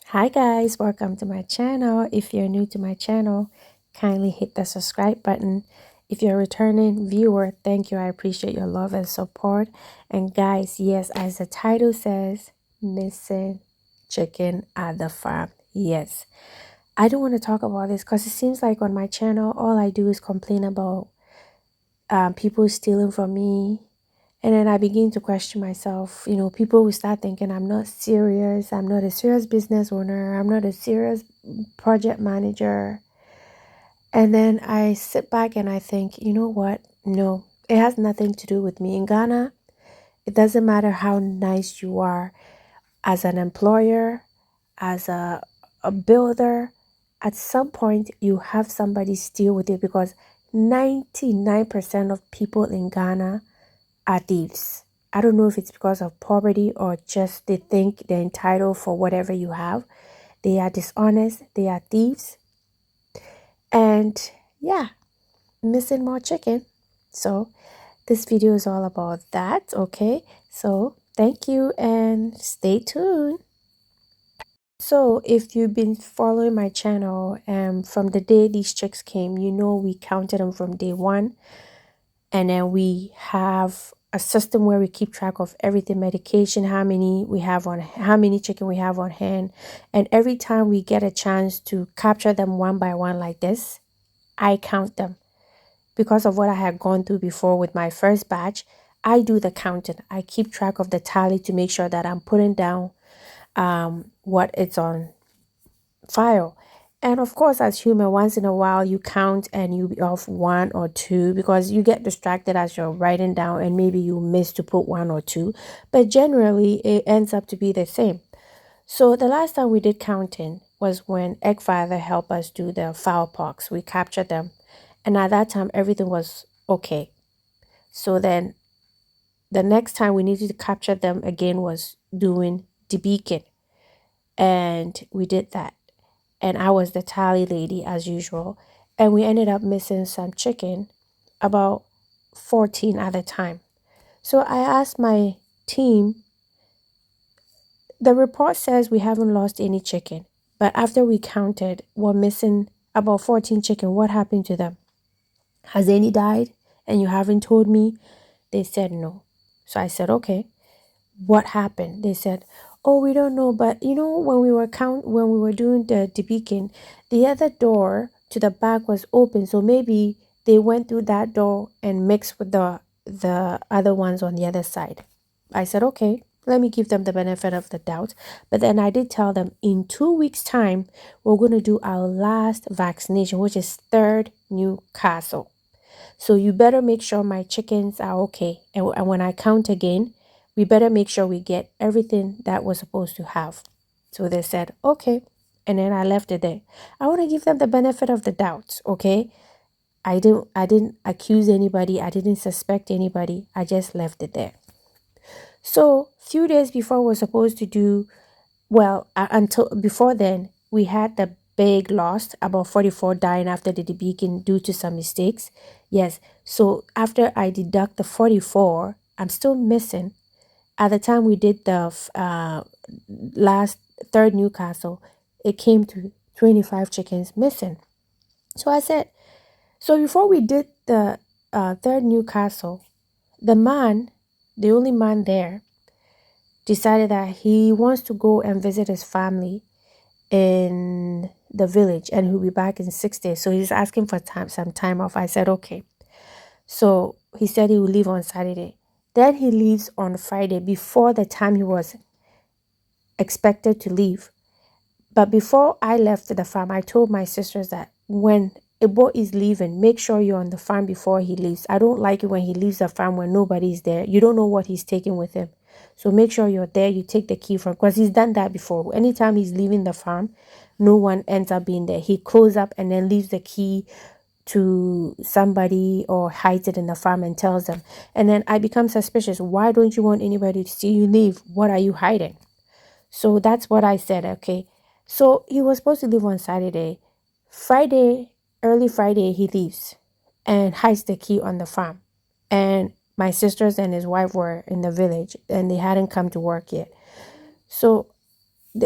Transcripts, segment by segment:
Hi guys, welcome to my channel. If you're new to my channel, kindly hit the subscribe button. If you're a returning viewer, thank you. I appreciate your love and support. And guys, yes, as the title says, missing chicken at the farm. Yes, I don't want to talk about this because it seems like on my channel, all I do is complain about people stealing from me. And then I begin to question myself. You know, people will start thinking I'm not serious. I'm not a serious business owner. I'm not a serious project manager. And then I sit back and I think, you know what? No, it has nothing to do with me. In Ghana, it doesn't matter how nice you are as an employer, as a builder. At some point, you have somebody steal with it because 99% of people in Ghana are thieves. I don't know if it's because of poverty or just they think they're entitled for whatever you have. They are dishonest, they are thieves. And yeah, missing more chicken. So this video is all about that, okay? So thank you and stay tuned. So if you've been following my channel from the day these chicks came, you know we counted them from day one. And then we have a system where we keep track of everything, medication, how many chicken we have on hand. And every time we get a chance to capture them one by one like this, I count them. Because of what I had gone through before with my first batch, I do the counting. I keep track of the tally to make sure that I'm putting down what it's on file. And of course, as human, once in a while you count and you be off one or two because you get distracted as you're writing down and maybe you miss to put one or two. But generally, it ends up to be the same. So the last time we did counting was when Eggfather helped us do the fowl pox. We captured them. And at that time, everything was okay. So then the next time we needed to capture them again was doing debeaking. And we did that. And I was the tally lady as usual. And we ended up missing some chicken, about 14 at the time. So I asked my team, the report says we haven't lost any chicken, but after we counted, we're missing about 14 chicken. What happened to them? Has any died? And you haven't told me? They said no. So I said, okay, what happened? They said, oh, we don't know, but you know, when we were doing the debeaking, the other door to the back was open, so maybe they went through that door and mixed with the other ones on the other side. I said, okay, let me give them the benefit of the doubt. But then I did tell them in 2 weeks time we're going to do our last vaccination, which is third Newcastle. So you better make sure my chickens are okay. And when I count again, we better make sure we get everything that we're supposed to have. So they said, okay. And then I left it there. I want to give them the benefit of the doubt, okay? I didn't accuse anybody. I didn't suspect anybody. I just left it there. So few days before we're supposed to do, well, until before then, we had the big loss, about 44 dying after the debeaking due to some mistakes. Yes, so after I deduct the 44, I'm still missing. At the time we did the last third Newcastle, it came to 25 chickens missing. So I said, so before we did the third Newcastle, the man, the only man there, decided that he wants to go and visit his family in the village and he'll be back in 6 days. So he's asking for some time off. I said, okay. So he said he will leave on Saturday. Then he leaves on Friday before the time he was expected to leave. But before I left the farm, I told my sisters that when Ebo is leaving, make sure you're on the farm before he leaves. I don't like it when he leaves the farm when nobody's there. You don't know what he's taking with him. So make sure you're there. You take the key from, because he's done that before. Anytime he's leaving the farm, no one ends up being there. He closes up and then leaves the key to somebody or hides it in the farm and tells them. And then I become suspicious. Why don't you want anybody to see you leave? What are you hiding? So that's what I said, okay. So he was supposed to leave on Saturday. Friday, early Friday, he leaves and hides the key on the farm. And my sisters and his wife were in the village and they hadn't come to work yet. So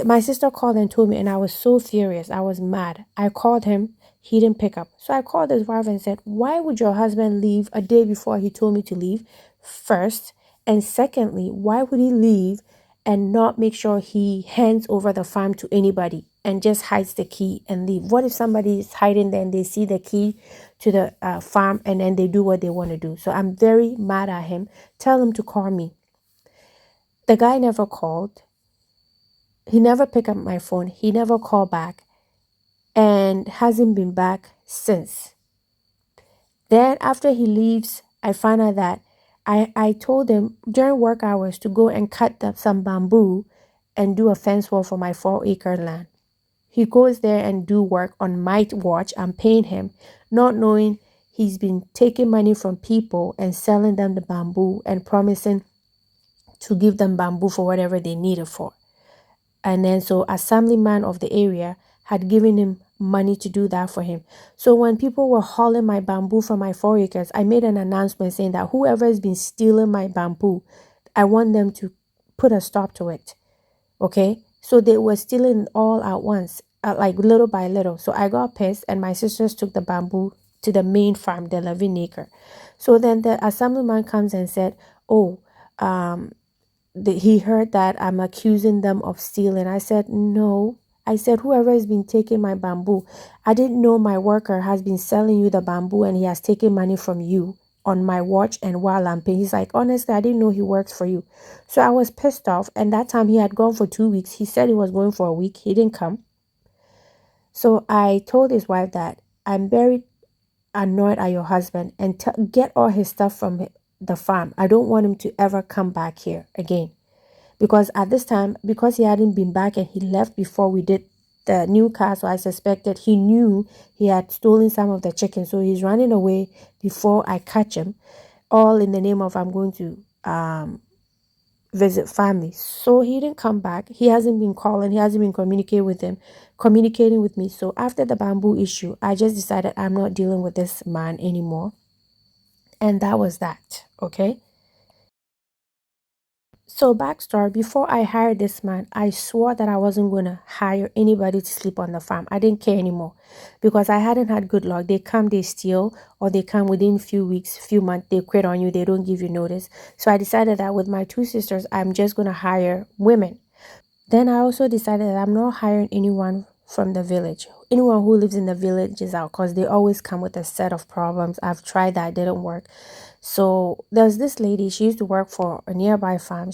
my sister called and told me, and I was so furious. I was mad. I called him. He didn't pick up. So I called his wife and said, why would your husband leave a day before he told me to leave? First. And secondly, why would he leave and not make sure he hands over the farm to anybody and just hides the key and leave? What if somebody is hiding there and they see the key to the farm and then they do what they want to do? So I'm very mad at him. Tell him to call me. The guy never called. He never picked up my phone. He never called back and hasn't been back since. Then after he leaves, I find out that I told him during work hours to go and cut some bamboo and do a fence wall for my 4-acre land. He goes there and do work on my watch. I'm paying him, not knowing he's been taking money from people and selling them the bamboo and promising to give them bamboo for whatever they need it for. And then so assemblyman of the area had given him money to do that for him. So when people were hauling my bamboo from my 4 acres, I made an announcement saying that whoever has been stealing my bamboo, I want them to put a stop to it. Okay, so they were stealing it all at once, like little by little. So I got pissed and my sisters took the bamboo to the main farm, the 11 acre. So then the assemblyman comes and said, oh, he heard that I'm accusing them of stealing. I said, no. I said, whoever has been taking my bamboo, I didn't know my worker has been selling you the bamboo and he has taken money from you on my watch and while I'm paying. He's like, honestly, I didn't know he works for you. So I was pissed off. And that time he had gone for 2 weeks. He said he was going for a week. He didn't come. So I told his wife that I'm very annoyed at your husband and get all his stuff from the farm. I don't want him to ever come back here again. Because at this time, because he hadn't been back and he left before we did the new car, so I suspected he knew he had stolen some of the chicken. So he's running away before I catch him, all in the name of I'm going to visit family. So he didn't come back. He hasn't been calling. He hasn't been communicating with me. So after the bamboo issue, I just decided I'm not dealing with this man anymore. And that was that. Okay. So backstory, before I hired this man, I swore that I wasn't going to hire anybody to sleep on the farm. I didn't care anymore because I hadn't had good luck. They come, they steal, or they come within few weeks, few months, they quit on you, they don't give you notice. So I decided that with my two sisters, I'm just going to hire women. Then I also decided that I'm not hiring anyone from the village. Anyone who lives in the village is out because they always come with a set of problems. I've tried that, didn't work. So there's this lady, she used to work for a nearby farm.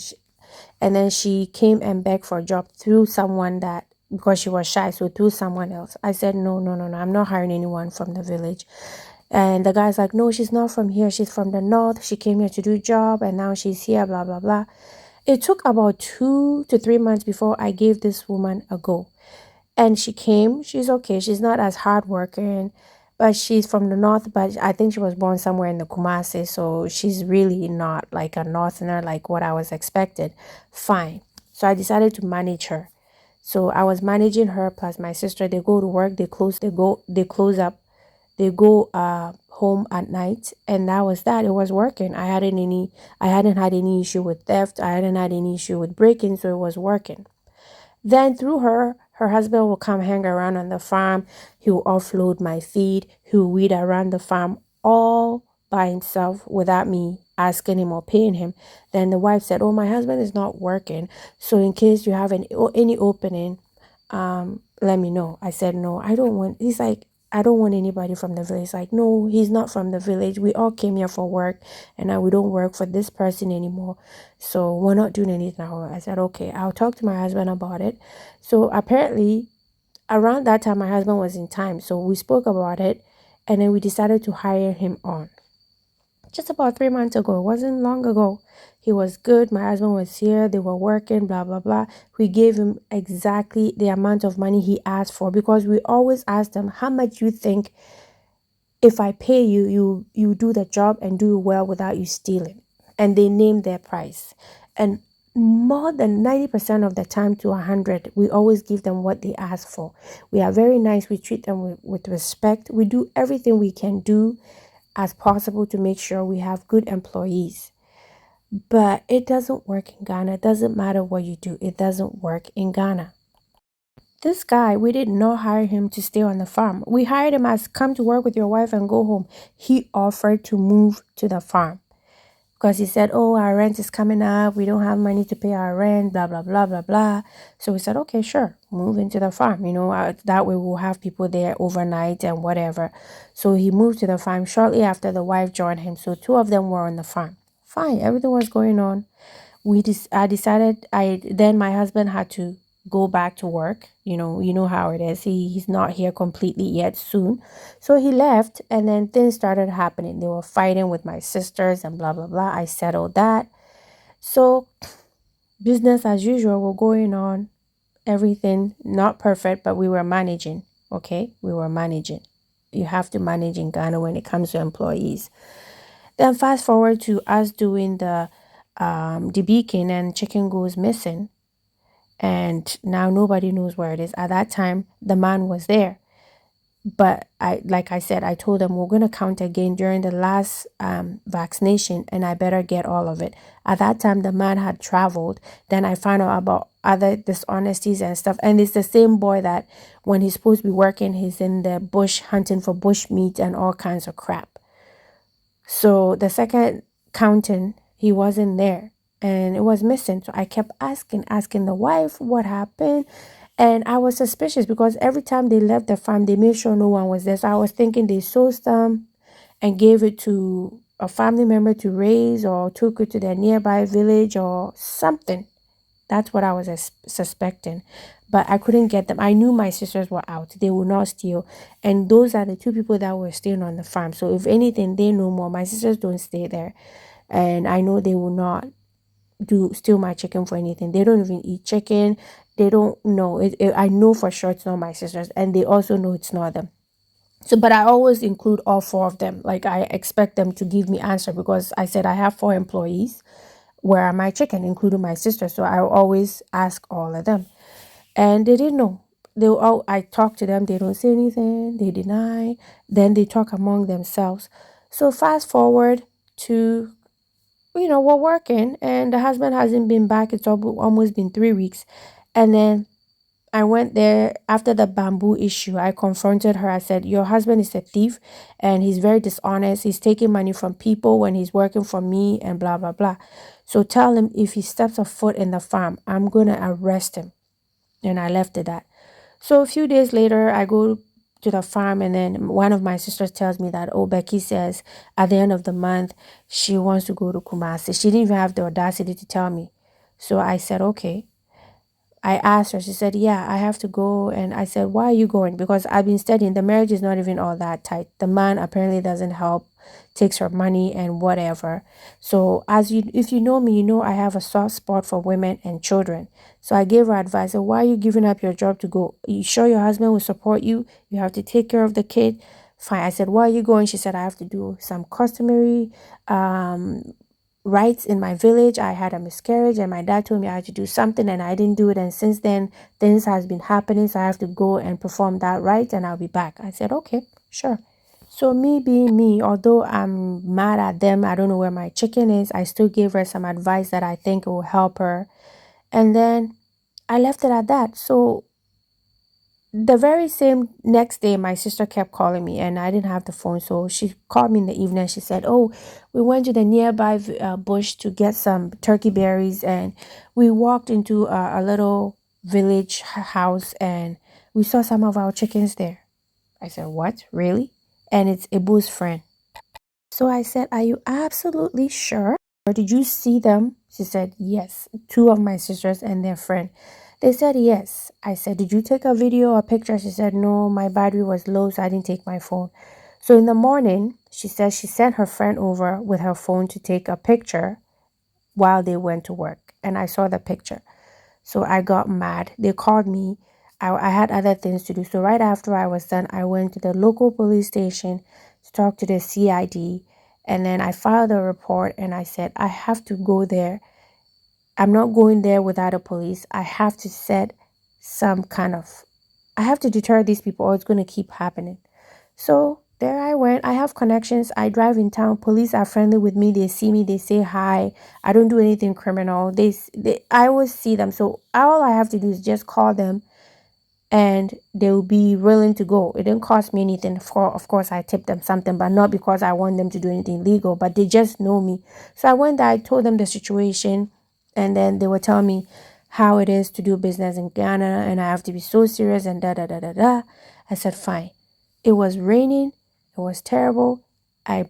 And then she came and begged for a job through someone that, because she was shy, so through someone else. I said, no, no, no, no, I'm not hiring anyone from the village. And the guy's like, no, she's not from here. She's from the north. She came here to do a job and now she's here, blah, blah, blah. It took about 2 to 3 months before I gave this woman a go. And she came. She's okay. She's not as hardworking, but she's from the north. But I think she was born somewhere in the Kumasi, so she's really not like a northerner like what I was expected. Fine. So I decided to manage her. So I was managing her plus my sister. They go to work. They close up. They go home at night, and that was that. It was working. I hadn't had any issue with theft. I hadn't had any issue with breaking, so it was working. Then through her husband will come hang around on the farm. He will offload my feed. He will weed around the farm all by himself without me asking him or paying him. Then the wife said, oh, my husband is not working. So in case you have any opening, let me know. I said, no, I don't want, he's like, I don't want anybody from the village. Like, no, he's not from the village. We all came here for work and now we don't work for this person anymore. So we're not doing anything now. I said, okay, I'll talk to my husband about it. So apparently around that time, my husband was in time. So we spoke about it and then we decided to hire him on. Just about 3 months ago, it wasn't long ago. He was good. My husband was here. They were working, blah, blah, blah. We gave him exactly the amount of money he asked for because we always asked him, how much you think if I pay you, you do the job and do it well without you stealing. And they named their price. And more than 90% of the time to 100, we always give them what they ask for. We are very nice. We treat them with respect. We do everything we can do as possible to make sure we have good employees. But it doesn't work in Ghana. It doesn't matter what you do. It doesn't work in Ghana. This guy, we did not hire him to stay on the farm. We hired him as come to work with your wife and go home. He offered to move to the farm because he said, oh, our rent is coming up. We don't have money to pay our rent, blah, blah, blah, blah, blah. So we said, okay, sure, move into the farm. That way we'll have people there overnight and whatever. So he moved to the farm shortly after the wife joined him. So two of them were on the farm. Fine, everything was going on. I decided then my husband had to go back to work. You know how it is. He's not here completely yet, soon. So he left, and then things started happening. They were fighting with my sisters and blah blah blah. I settled that. So business as usual were going on. Everything not perfect, but we were managing. Okay, we were managing. You have to manage in Ghana when it comes to employees. Then fast forward to us doing the beacon, and chicken goes missing, and now nobody knows where it is. At that time, the man was there, but like I said, I told them we're gonna count again during the last vaccination, and I better get all of it. At that time, the man had traveled. Then I found out about other dishonesties and stuff, and it's the same boy that when he's supposed to be working, he's in the bush hunting for bush meat and all kinds of crap. So the second counting, he wasn't there and it was missing. So I kept asking the wife what happened. And I was suspicious because every time they left the farm, they made sure no one was there. So I was thinking they sold some and gave it to a family member to raise, or took it to their nearby village or something. That's what I was suspecting. But I couldn't get them. I knew my sisters were out. They would not steal. And those are the two people that were staying on the farm. So if anything, they know more. My sisters don't stay there. And I know they will not do steal my chicken for anything. They don't even eat chicken. They don't know. I know for sure it's not my sisters. And they also know it's not them. So, but I always include all four of them. Like I expect them to give me answer because I said I have four employees. Where are my chicken, including my sister? So I always ask all of them, and they didn't know. I talk to them. They don't say anything. They deny. Then they talk among themselves. So fast forward to, we're working, and the husband hasn't been back. It's almost been 3 weeks, and then I went there after the bamboo issue. I confronted her. I said, your husband is a thief and he's very dishonest. He's taking money from people when he's working for me and blah, blah, blah. So tell him if he steps a foot in the farm, I'm going to arrest him. And I left it at. So a few days later, I go to the farm, and then one of my sisters tells me that, oh, Becky says at the end of the month, she wants to go to Kumasi. She didn't even have the audacity to tell me. So I said, okay. I asked her, she said, yeah, I have to go. And I said, why are you going? Because I've been studying. The marriage is not even all that tight. The man apparently doesn't help, takes her money and whatever. So if you know me, you know I have a soft spot for women and children. So I gave her advice. So why are you giving up your job to go? Are you sure your husband will support you? You have to take care of the kid. Fine. I said, why are you going? She said, I have to do some customary rights in my village. I had a miscarriage and my dad told me I had to do something and I didn't do it, and since then things has been happening, so I have to go and perform that right and I'll be back. I said, okay, sure. So me being me, although I'm mad at them, I don't know where my chicken is, I still gave her some advice that I think will help her, and then I left it at that. So the very same next day, my sister kept calling me and I didn't have the phone. So she called me in the evening. She said, oh, we went to the nearby bush to get some turkey berries, and we walked into a little village house and we saw some of our chickens there. I said, what? Really? And it's Ibu's friend. So I said, are you absolutely sure? Or did you see them? She said, yes. Two of my sisters and their friend. They said, yes. I said, did you take a video or picture? She said, no, my battery was low, so I didn't take my phone. So in the morning, she said she sent her friend over with her phone to take a picture while they went to work. And I saw the picture. So I got mad. They called me. I had other things to do. So right after I was done, I went to the local police station to talk to the CID. And then I filed a report and I said, I have to go there I'm not going there without a police. I have to set some kind of, I have to deter these people or it's going to keep happening. So there I went. I have connections. I drive in town. Police are friendly with me. They see me. They say hi. I don't do anything criminal. I always see them. So all I have to do is just call them and they will be willing to go. It didn't cost me anything. Of course, I tipped them something, but not because I want them to do anything illegal, but they just know me. So I went there, I told them the situation, and then they were telling me how it is to do business in Ghana, and I have to be so serious and da da da da da. I said, fine. It was raining, it was terrible. I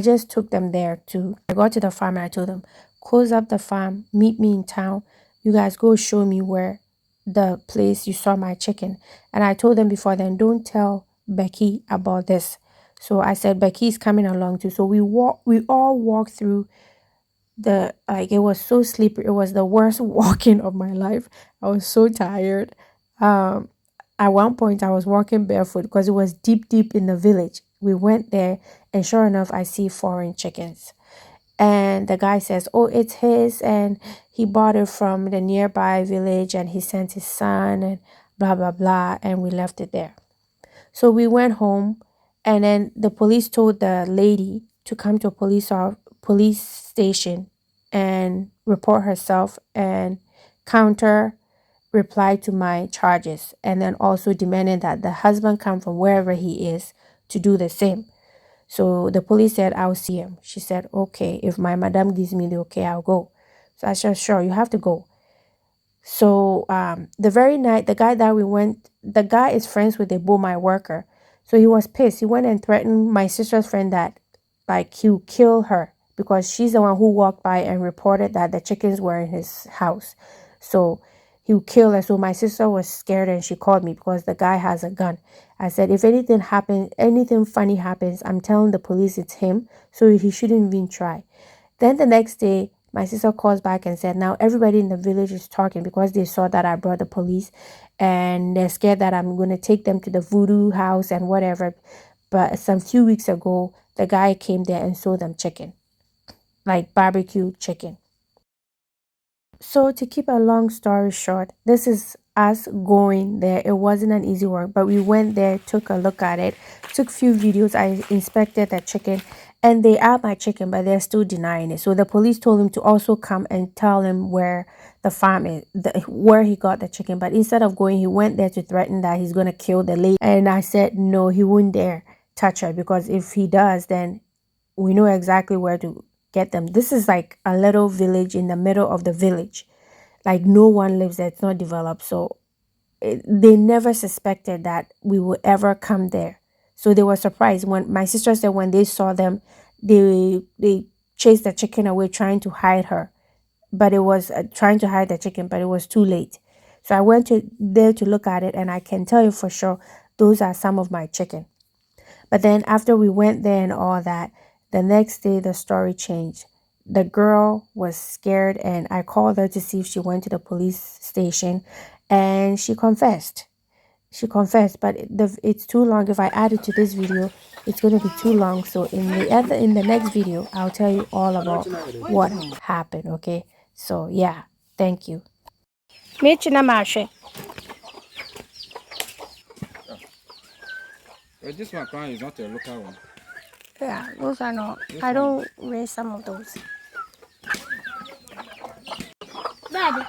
just took them there to, I got to the farm and I told them, close up the farm, meet me in town. You guys go show me where the place you saw my chicken. And I told them before then, don't tell Becky about this. So I said, Becky's coming along too. So we all walked through it was so sleepy. It was the worst walking of my life. I was so tired. Um, at one point I was walking barefoot because it was deep in the village. We went there and sure enough I see foreign chickens. And the guy says, oh, it's his and he bought it from the nearby village and he sent his son and blah blah blah, and we left it there. So we went home and then the police told the lady to come to a police station and report herself and counter reply to my charges, and then also demanding that the husband come from wherever he is to do the same. So the police said, I'll see him. She said, okay, if my madam gives me the okay, I'll go. So I said, sure, you have to go. So the very night, the guy is friends with the my worker. So he was pissed. He went and threatened my sister's friend that like he'll kill her because she's the one who walked by and reported that the chickens were in his house. So he'll kill her. So my sister was scared and she called me because the guy has a gun. I said, if anything happens, anything funny happens, I'm telling the police it's him. So he shouldn't even try. Then the next day, my sister calls back and said, now everybody in the village is talking because they saw that I brought the police and they're scared that I'm going to take them to the voodoo house and whatever. But some few weeks ago, the guy came there and sold them chicken, like barbecue chicken. So to keep a long story short, this is us going there. It wasn't an easy work, but we went there, took a look at it, took few videos. I inspected the chicken and they are my chicken, but they're still denying it. So the police told him to also come and tell him where the farm is, where he got the chicken. But instead of going, he went there to threaten that he's going to kill the lady. And I said, no, he wouldn't dare touch her because if he does, then we know exactly where to get them. This is like a little village in the middle of the village. Like no one lives there. It's not developed. So they never suspected that we would ever come there. So they were surprised when my sister said when they saw them, they chased the chicken away trying to hide her. But it was trying to hide the chicken, but it was too late. So I went to there to look at it and I can tell you for sure those are some of my chicken. But then after we went there and all that, the next day the story changed. The girl was scared and I called her to see if she went to the police station and she confessed. She confessed, but it's too long. If I add it to this video, it's going to be too long. So in the next video, I'll tell you all about what happened, okay? So yeah, thank you. This one client is not a local one. Yeah, those are not. I don't raise some of those. Daddy.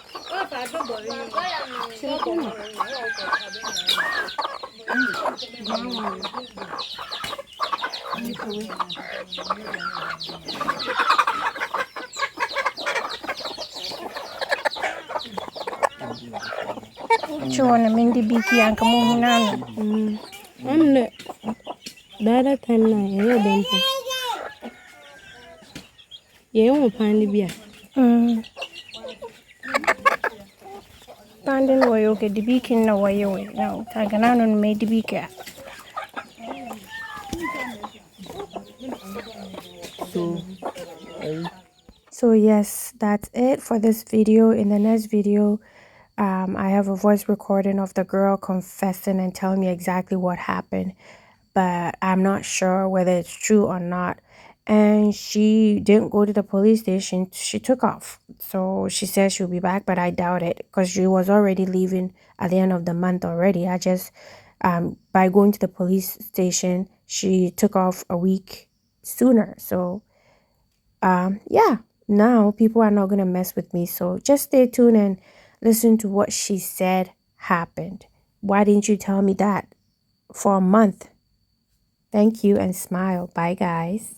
Chona mindi biki ang kamuhunan. Amne. Dada time na yeye dempa. Yeye mo pandi bia. Pandin wayo ke dibikin na wayo we. Na tagana no me dibika. So, So yes, that's it for this video. In the next video, I have a voice recording of the girl confessing and telling me exactly what happened, but I'm not sure whether it's true or not. and she didn't go to the police station. She took off. So she said she'll be back, but I doubt it because she was already leaving at the end of the month already. I just, by going to the police station, she took off a week sooner. So, yeah, now people are not going to mess with me. So just stay tuned and listen to what she said happened. Why didn't you tell me that for a month? Thank you and smile. Bye, guys.